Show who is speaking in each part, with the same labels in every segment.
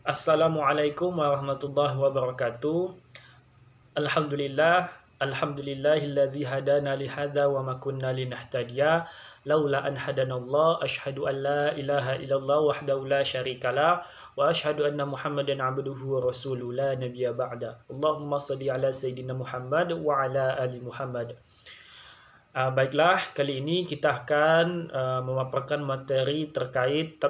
Speaker 1: Assalamualaikum warahmatullahi wabarakatuh. Alhamdulillahilladzi hadana li hadza wa ma kunna linahtadiya laula an hadanallah. Asyhadu an la ilaha illallah wahdahu la syarikalah wa asyhadu anna Muhammadan abduhu wa rasuluhu la nabiyya ba'da. Allahumma shalli ala sayyidina Muhammad wa ala ali Muhammad. Baiklah, kali ini kita akan memaparkan materi terkait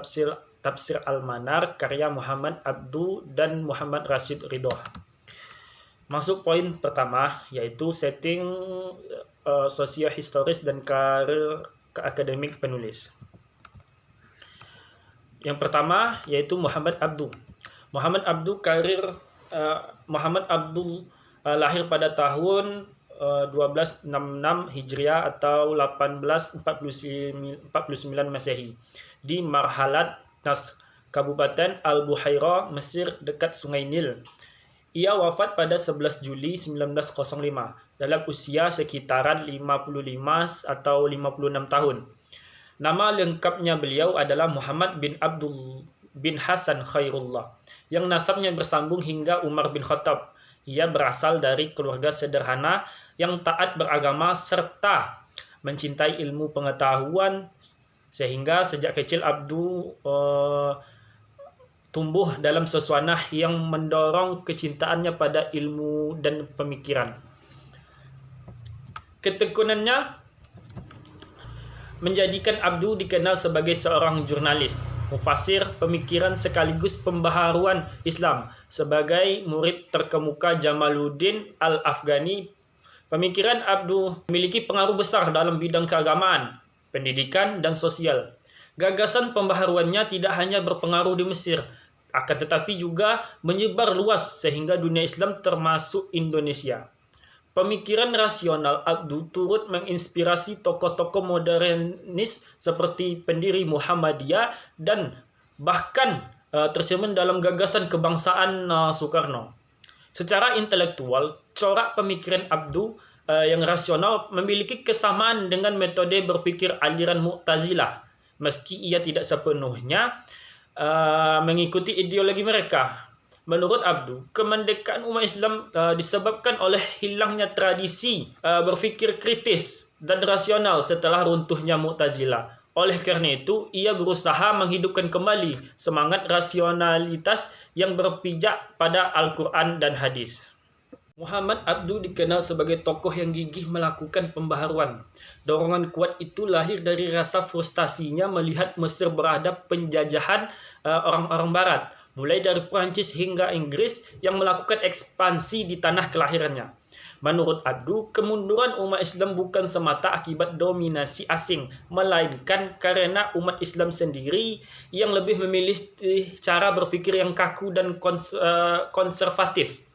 Speaker 1: Tafsir Al-Manar karya Muhammad Abdu dan Muhammad Rashid Ridho. Masuk poin pertama, yaitu setting sosiohistoris dan karir akademik penulis. Yang pertama yaitu Muhammad Abdu. Muhammad Abdu lahir pada tahun 1266 Hijriah atau 1849 Masehi di Marhalat Nasr, Kabupaten Al-Buhairah, Mesir dekat Sungai Nil. Ia wafat pada 11 Juli 1905 dalam usia sekitaran 55 atau 56 tahun. Nama lengkapnya beliau adalah Muhammad bin Abdul bin Hasan Khairullah, yang nasabnya bersambung hingga Umar bin Khattab. Ia berasal dari keluarga sederhana yang taat beragama serta mencintai ilmu pengetahuan, sehingga sejak kecil Abdu tumbuh dalam suasana yang mendorong kecintaannya pada ilmu dan pemikiran. Ketekunannya menjadikan Abdu dikenal sebagai seorang jurnalis, mufasir pemikiran sekaligus pembaharuan Islam. Sebagai murid terkemuka Jamaluddin Al-Afghani, pemikiran Abdu memiliki pengaruh besar dalam bidang keagamaan, pendidikan, dan sosial. Gagasan pembaharuannya tidak hanya berpengaruh di Mesir, akan tetapi juga menyebar luas sehingga dunia Islam termasuk Indonesia. Pemikiran rasional Abdu turut menginspirasi tokoh-tokoh modernis seperti pendiri Muhammadiyah dan bahkan tercermin dalam gagasan kebangsaan Soekarno. Secara intelektual, corak pemikiran Abdu yang rasional memiliki kesamaan dengan metode berpikir aliran Mu'tazilah, meski ia tidak sepenuhnya mengikuti ideologi mereka. Menurut Abdu, kemerdekaan umat Islam disebabkan oleh hilangnya tradisi berpikir kritis dan rasional setelah runtuhnya Mu'tazilah. Oleh karena itu, ia berusaha menghidupkan kembali semangat rasionalitas yang berpijak pada Al-Quran dan hadis. Muhammad Abdu dikenal sebagai tokoh yang gigih melakukan pembaharuan. Dorongan kuat itu lahir dari rasa frustasinya melihat Mesir berhadap penjajahan orang-orang Barat, mulai dari Prancis hingga Inggris yang melakukan ekspansi di tanah kelahirannya. Menurut Abdu, kemunduran umat Islam bukan semata akibat dominasi asing, melainkan karena umat Islam sendiri yang lebih memilih cara berpikir yang kaku dan konservatif.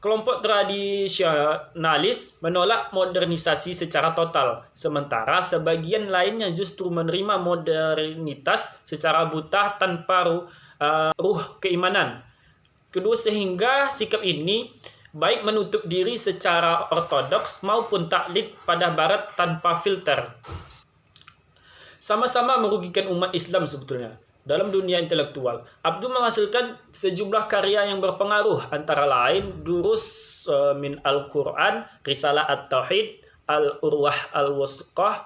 Speaker 1: Kelompok tradisionalis menolak modernisasi secara total, sementara sebagian lainnya justru menerima modernitas secara buta tanpa ruh keimanan. Kedua, sehingga sikap ini baik menutup diri secara ortodoks maupun taklid pada Barat tanpa filter, sama-sama merugikan umat Islam sebetulnya. Dalam dunia intelektual, Abdu menghasilkan sejumlah karya yang berpengaruh, antara lain Durus min Al-Quran, Risalah At-Tauhid, Al-Urwah Al-Wusqah,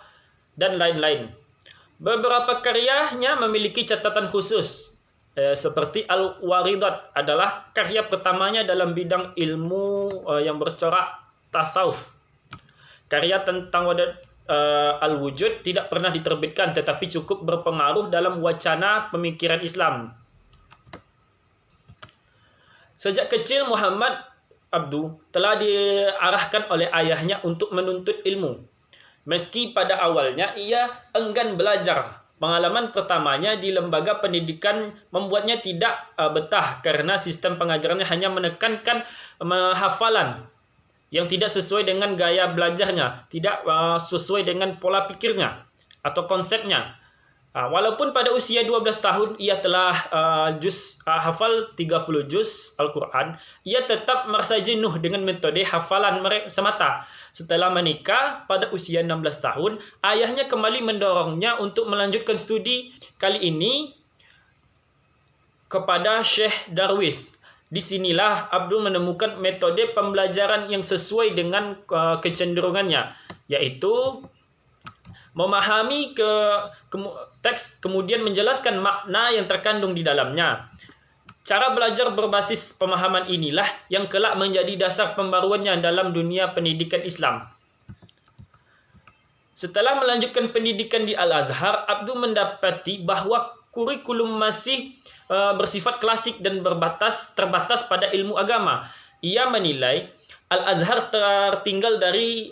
Speaker 1: dan lain-lain. Beberapa karyanya memiliki catatan khusus, seperti Al-Waridat adalah karya pertamanya dalam bidang ilmu yang bercorak tasawuf. Karya tentang Al-Wujud tidak pernah diterbitkan, tetapi cukup berpengaruh dalam wacana pemikiran Islam. Sejak kecil Muhammad Abdu telah diarahkan oleh ayahnya untuk menuntut ilmu. Meski pada awalnya ia enggan belajar, pengalaman pertamanya di lembaga pendidikan membuatnya tidak betah karena sistem pengajarannya hanya menekankan hafalan yang tidak sesuai dengan gaya belajarnya, tidak sesuai dengan pola pikirnya atau konsepnya. Walaupun pada usia 12 tahun ia telah hafal 30 juz Al-Quran, ia tetap merasa jenuh dengan metode hafalan mereka semata. Setelah menikah pada usia 16 tahun, ayahnya kembali mendorongnya untuk melanjutkan studi. Kali ini kepada Syekh Darwis. Disinilah Abdul menemukan metode pembelajaran yang sesuai dengan kecenderungannya, yaitu memahami teks kemudian menjelaskan makna yang terkandung di dalamnya. Cara belajar berbasis pemahaman inilah yang kelak menjadi dasar pembaruannya dalam dunia pendidikan Islam. Setelah melanjutkan pendidikan di Al-Azhar, Abdul mendapati bahwa kurikulum masih bersifat klasik dan terbatas pada ilmu agama. Ia menilai Al-Azhar tertinggal dari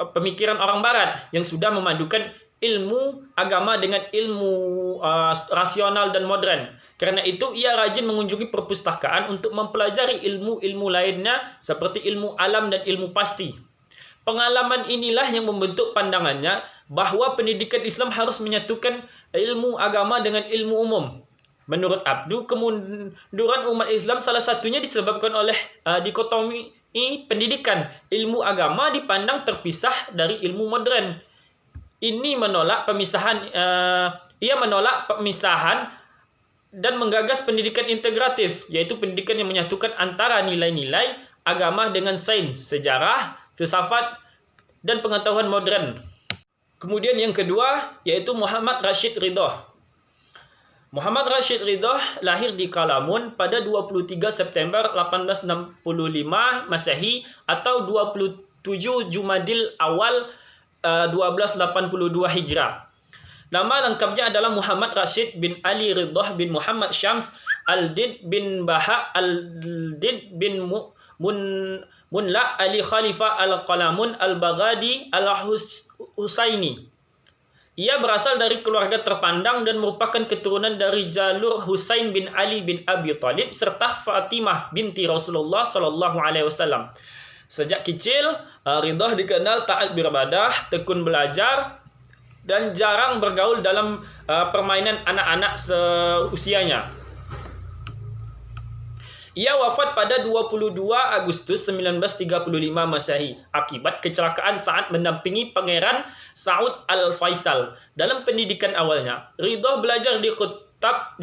Speaker 1: pemikiran orang Barat yang sudah memadukan ilmu agama dengan ilmu rasional dan modern. Karena itu, ia rajin mengunjungi perpustakaan untuk mempelajari ilmu-ilmu lainnya seperti ilmu alam dan ilmu pasti. Pengalaman inilah yang membentuk pandangannya bahwa pendidikan Islam harus menyatukan ilmu agama dengan ilmu umum. Menurut Abdul, kemunduran umat Islam salah satunya disebabkan oleh dikotomi pendidikan. Ilmu agama dipandang terpisah dari ilmu modern. Ia menolak pemisahan dan menggagas pendidikan integratif, yaitu pendidikan yang menyatukan antara nilai-nilai agama dengan sains, sejarah, filsafat, dan pengetahuan modern. Kemudian yang kedua, yaitu Muhammad Rashid Ridha. Muhammad Rashid Ridha lahir di Kalamun pada 23 September 1865 Masehi atau 27 Jumadil Awal 1282 Hijrah. Nama lengkapnya adalah Muhammad Rashid bin Ali Ridha bin Muhammad Syams Al-Din bin Baha Al-Din bin Munla Ali Khalifah Al-Qalamun Al-Baghdadi Al-Husaini. Ia berasal dari keluarga terpandang dan merupakan keturunan dari jalur Husain bin Ali bin Abi Thalib serta Fatimah binti Rasulullah sallallahu alaihi wasallam. Sejak kecil, Ridha dikenal taat beribadah, tekun belajar, dan jarang bergaul dalam permainan anak-anak seusianya. Ia wafat pada 22 Agustus 1935 Masehi akibat kecelakaan saat mendampingi Pangeran Saud Al-Faisal. Dalam pendidikan awalnya, Ridha belajar di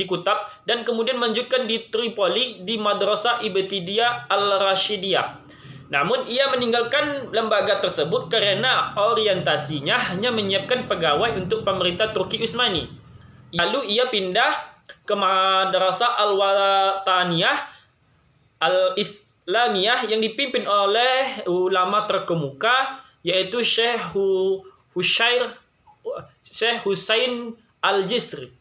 Speaker 1: Kutab dan kemudian melanjutkan di Tripoli di Madrasah Ibtidaiyah Al-Rasyidiyah. Namun ia meninggalkan lembaga tersebut karena orientasinya hanya menyiapkan pegawai untuk pemerintah Turki Utsmani. Lalu ia pindah ke Madrasah Al-Wataniyah Al-Islamiyah yang dipimpin oleh ulama terkemuka yaitu Syekh Husain Al-Jisri.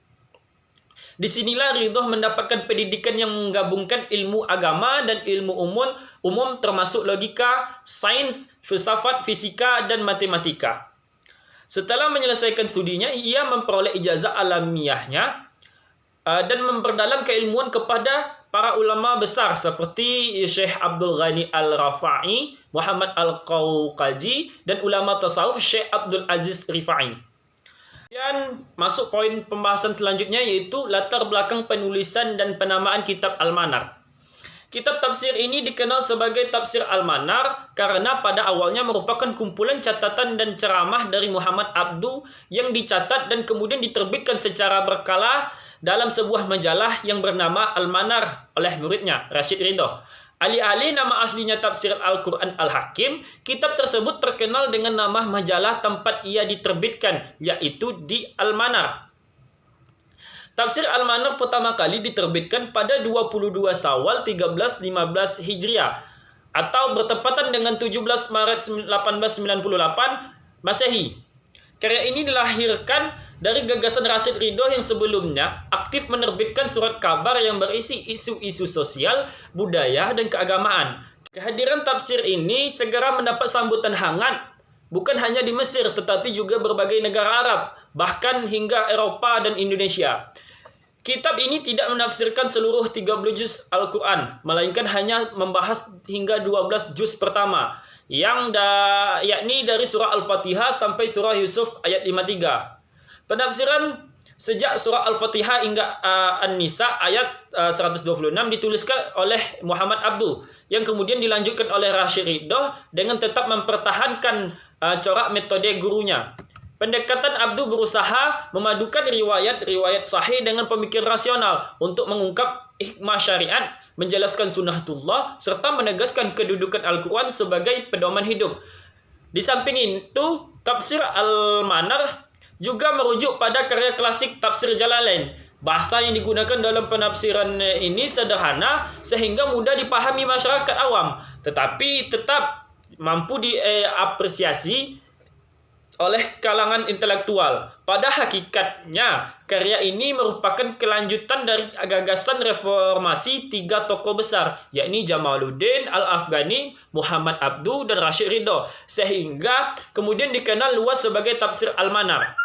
Speaker 1: Disinilah Ridha mendapatkan pendidikan yang menggabungkan ilmu agama dan ilmu umum termasuk logika, sains, filsafat, fisika, dan matematika. Setelah menyelesaikan studinya, ia memperoleh ijazah alamiahnya dan memperdalam keilmuan kepada para ulama besar seperti Syekh Abdul Ghani Al-Rafa'i, Muhammad Al-Qawqaji, dan ulama tasawuf Syekh Abdul Aziz Rifai. Kemudian masuk poin pembahasan selanjutnya yaitu latar belakang penulisan dan penamaan kitab Al-Manar. Kitab tafsir ini dikenal sebagai tafsir Al-Manar karena pada awalnya merupakan kumpulan catatan dan ceramah dari Muhammad Abdu yang dicatat dan kemudian diterbitkan secara berkala dalam sebuah majalah yang bernama Al-Manar oleh muridnya Rashid Ridha. Alih-alih nama aslinya Tafsir Al-Quran Al-Hakim, kitab tersebut terkenal dengan nama majalah tempat ia diterbitkan, yaitu di Al-Manar. Tafsir Al-Manar pertama kali diterbitkan pada 22 Syawal 1315 Hijriah atau bertepatan dengan 17 Maret 1898 Masehi. Karya ini dilahirkan dari gagasan Rashid Ridha yang sebelumnya aktif menerbitkan surat kabar yang berisi isu-isu sosial, budaya, dan keagamaan. Kehadiran tafsir ini segera mendapat sambutan hangat, bukan hanya di Mesir, tetapi juga berbagai negara Arab, bahkan hingga Eropa dan Indonesia. Kitab ini tidak menafsirkan seluruh 30 juz Al-Quran, melainkan hanya membahas hingga 12 juz pertama, yakni dari surah Al-Fatihah sampai surah Yusuf ayat 53. Penafsiran sejak surah Al-Fatihah hingga An-Nisa ayat 126 dituliskan oleh Muhammad Abdu yang kemudian dilanjutkan oleh Rashid Ridha dengan tetap mempertahankan corak metode gurunya. Pendekatan Abdu berusaha memadukan riwayat-riwayat sahih dengan pemikiran rasional untuk mengungkap hikmah syariat, menjelaskan sunnatullah, serta menegaskan kedudukan Al-Quran sebagai pedoman hidup. Di samping itu, tafsir Al-Manar juga merujuk pada karya klasik tafsir Jalalain. Bahasa yang digunakan dalam penafsiran ini sederhana sehingga mudah dipahami masyarakat awam, tetapi tetap mampu diapresiasi oleh kalangan intelektual. Pada hakikatnya, karya ini merupakan kelanjutan dari gagasan reformasi tiga tokoh besar, yakni Jamaluddin Al-Afghani, Muhammad Abduh, dan Rashid Ridho, sehingga kemudian dikenal luas sebagai tafsir Al-Manar.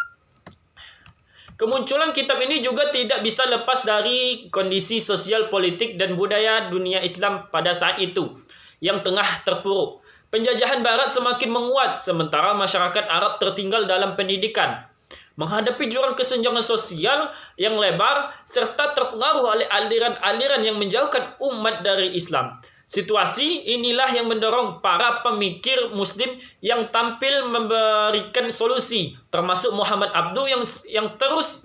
Speaker 1: Kemunculan kitab ini juga tidak bisa lepas dari kondisi sosial, politik, dan budaya dunia Islam pada saat itu yang tengah terpuruk. Penjajahan Barat semakin menguat, sementara masyarakat Arab tertinggal dalam pendidikan. Menghadapi jurang kesenjangan sosial yang lebar, serta terpengaruh oleh aliran-aliran yang menjauhkan umat dari Islam. Situasi inilah yang mendorong para pemikir Muslim yang tampil memberikan solusi, termasuk Muhammad Abduh yang terus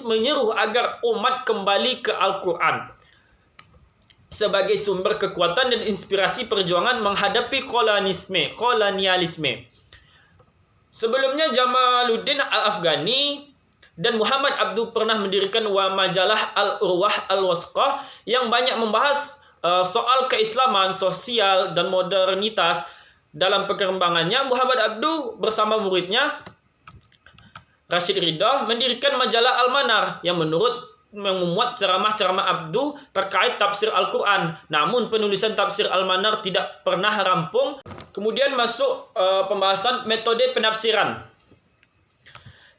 Speaker 1: menyeru agar umat kembali ke Al-Quran sebagai sumber kekuatan dan inspirasi perjuangan menghadapi kolonialisme. Sebelumnya Jamaluddin Al-Afghani dan Muhammad Abduh pernah mendirikan majalah Al-Urwah Al-Wasqah yang banyak membahas soal keislaman, sosial, dan modernitas. Dalam perkembangannya, Muhammad Abduh bersama muridnya Rashid Ridho mendirikan majalah Al-Manar yang memuat ceramah-ceramah Abduh terkait tafsir Al-Quran. Namun penulisan tafsir Al-Manar tidak pernah rampung. Kemudian masuk pembahasan metode penafsiran.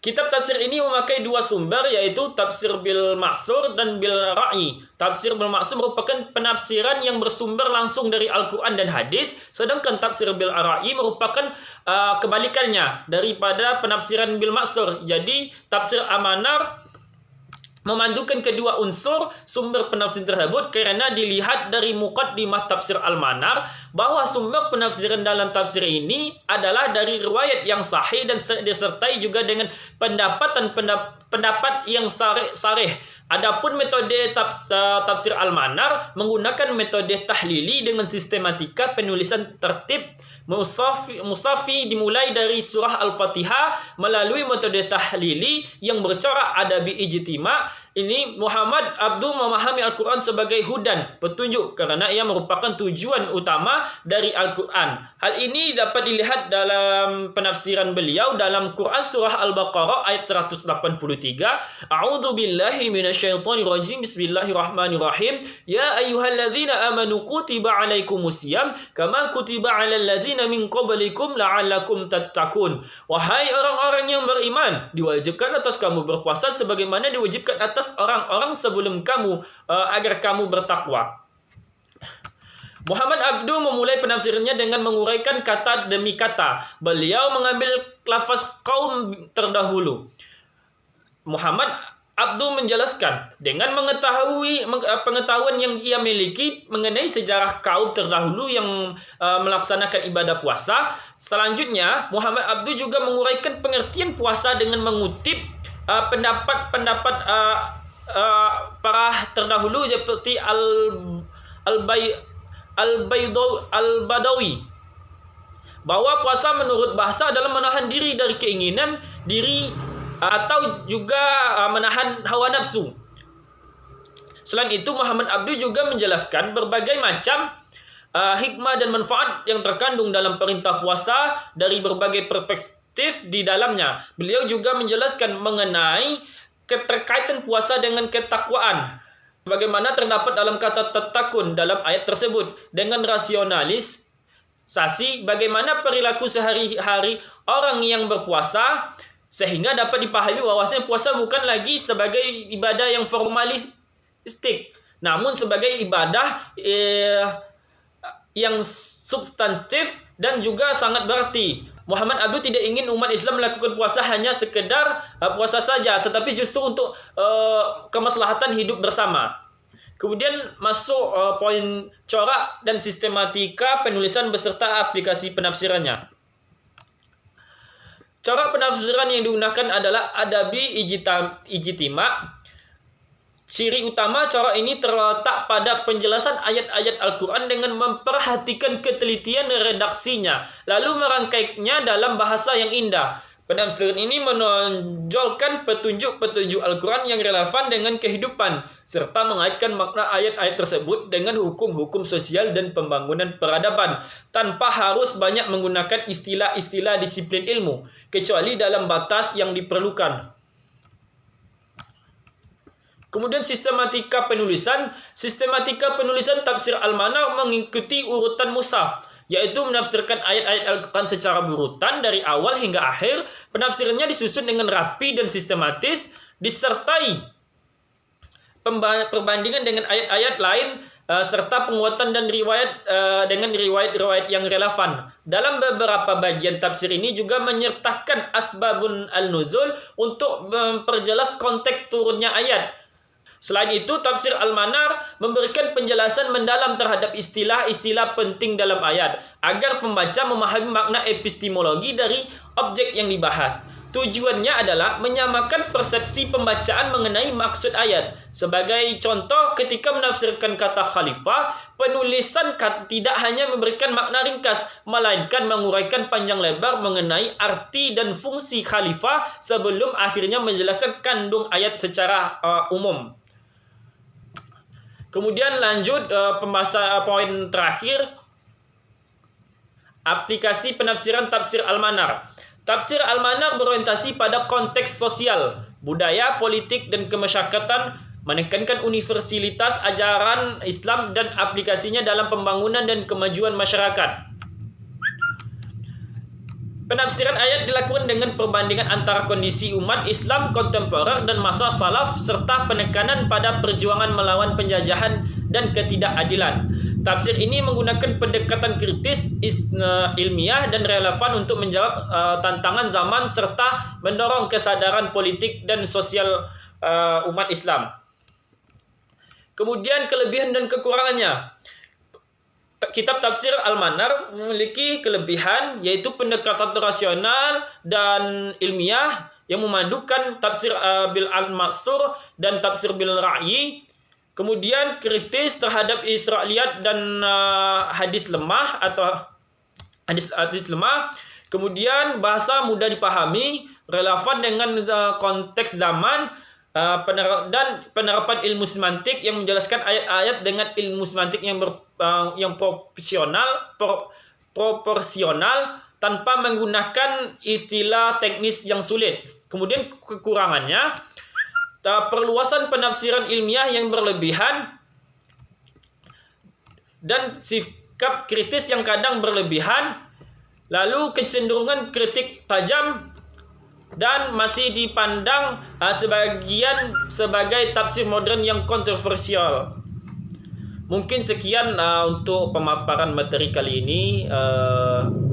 Speaker 1: Kitab tafsir ini memakai dua sumber, yaitu tafsir bil ma'sur dan bil ra'i. Tafsir bil ma'sur merupakan penafsiran yang bersumber langsung dari Al-Quran dan hadis, sedangkan tafsir bil ra'i merupakan kebalikannya daripada penafsiran bil ma'sur. Jadi tafsir Al-Manar memandukan kedua unsur sumber penafsir tersebut karena dilihat dari muqaddimah tafsir Al-Manar bahwa sumber penafsiran dalam tafsir ini adalah dari riwayat yang sahih dan disertai juga dengan pendapat yang sarih. Adapun metode tafsir Al-Manar menggunakan metode tahlili dengan sistematika penulisan tertib musafi dimulai dari surah Al-Fatihah melalui metode tahlili yang bercorak adabi ijtima. Ini Muhammad Abduh memahami Al-Quran sebagai hudan, petunjuk, karena ia merupakan tujuan utama dari Al-Quran. Hal ini dapat dilihat dalam penafsiran beliau dalam Quran surah Al-Baqarah ayat 183. A'udzu billahi minasyaitonir rajim. Bismillahirrahmanirrahim. Ya ayyuhalladzina amanu kutiba alaikumusiyam kama kutiba alal ladzina min qablikum la'allakum tattaqun. Wahai orang-orang yang beriman, diwajibkan atas kamu berpuasa sebagaimana diwajibkan atas orang-orang sebelum kamu agar kamu bertakwa. Muhammad Abduh memulai penafsirannya dengan menguraikan kata demi kata. Beliau mengambil lafaz kaum terdahulu. Muhammad Abduh menjelaskan dengan pengetahuan yang ia miliki mengenai sejarah kaum terdahulu yang melaksanakan ibadah puasa. Selanjutnya, Muhammad Abduh juga menguraikan pengertian puasa dengan mengutip pendapat para terdahulu seperti Al-Badawi bahwa puasa menurut bahasa adalah menahan diri dari keinginan diri atau juga menahan hawa nafsu. Selain itu, Muhammad Abduh juga menjelaskan berbagai macam hikmah dan manfaat yang terkandung dalam perintah puasa dari berbagai perspektif di dalamnya. Beliau juga menjelaskan mengenai keterkaitan puasa dengan ketakwaan, bagaimana terdapat dalam kata tatakun dalam ayat tersebut, dengan rasionalisasi bagaimana perilaku sehari-hari orang yang berpuasa, sehingga dapat dipahami bahwasanya puasa bukan lagi sebagai ibadah yang formalistik, namun sebagai ibadah yang substantif dan juga sangat berarti. Muhammad Abduh tidak ingin umat Islam melakukan puasa hanya sekedar puasa saja, tetapi justru untuk kemaslahatan hidup bersama. Kemudian masuk poin corak dan sistematika penulisan beserta aplikasi penafsirannya. Cara penafsiran yang digunakan adalah adabi ijtima. Ciri utama cara ini terletak pada penjelasan ayat-ayat Al-Quran dengan memperhatikan ketelitian redaksinya, lalu merangkainya dalam bahasa yang indah. Penafsiran ini menonjolkan petunjuk-petunjuk Al-Quran yang relevan dengan kehidupan, serta mengaitkan makna ayat-ayat tersebut dengan hukum-hukum sosial dan pembangunan peradaban, tanpa harus banyak menggunakan istilah-istilah disiplin ilmu, kecuali dalam batas yang diperlukan. Kemudian sistematika penulisan. Sistematika penulisan tafsir Al-Manar mengikuti urutan mushaf, yaitu menafsirkan ayat-ayat Al-Quran secara berurutan dari awal hingga akhir. Penafsirannya disusun dengan rapi dan sistematis, disertai perbandingan dengan ayat-ayat lain, serta penguatan dan riwayat dengan riwayat-riwayat yang relevan. Dalam beberapa bagian tafsir ini juga menyertakan asbabun al-nuzul untuk memperjelas konteks turunnya ayat. Selain itu, tafsir Al-Manar memberikan penjelasan mendalam terhadap istilah-istilah penting dalam ayat, agar pembaca memahami makna epistemologi dari objek yang dibahas. Tujuannya adalah menyamakan persepsi pembacaan mengenai maksud ayat. Sebagai contoh, ketika menafsirkan kata khalifah, penulisan tidak hanya memberikan makna ringkas, melainkan menguraikan panjang lebar mengenai arti dan fungsi khalifah sebelum akhirnya menjelaskan kandung ayat secara umum. Kemudian lanjut poin terakhir, aplikasi penafsiran tafsir Al-Manar. Tafsir Al-Manar berorientasi pada konteks sosial, budaya, politik, dan kemasyarakatan, menekankan universalitas ajaran Islam dan aplikasinya dalam pembangunan dan kemajuan masyarakat. Penafsiran ayat dilakukan dengan perbandingan antara kondisi umat Islam kontemporer dan masa salaf, serta penekanan pada perjuangan melawan penjajahan dan ketidakadilan. Tafsir ini menggunakan pendekatan kritis, ilmiah, dan relevan untuk menjawab tantangan zaman serta mendorong kesadaran politik dan sosial umat Islam. Kemudian kelebihan dan kekurangannya. Kitab tafsir Al-Manar memiliki kelebihan, yaitu pendekatan rasional dan ilmiah yang memadukan tafsir bil al-maksur dan tafsir bil ra'yi. Kemudian kritis terhadap Israiliyat dan hadis lemah atau hadis lemah. Kemudian bahasa mudah dipahami, relevan dengan konteks zaman, dan penerapan ilmu semantik yang menjelaskan ayat-ayat dengan ilmu semantik yang proporsional tanpa menggunakan istilah teknis yang sulit. Kemudian kekurangannya, perluasan penafsiran ilmiah yang berlebihan dan sikap kritis yang kadang berlebihan, lalu kecenderungan kritik tajam, dan masih dipandang sebagian sebagai tafsir modern yang kontroversial. Mungkin sekian untuk pemaparan materi kali ini.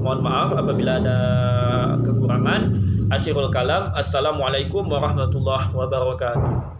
Speaker 1: Mohon maaf apabila ada kekurangan. Akhirul kalam. Assalamualaikum warahmatullahi wabarakatuh.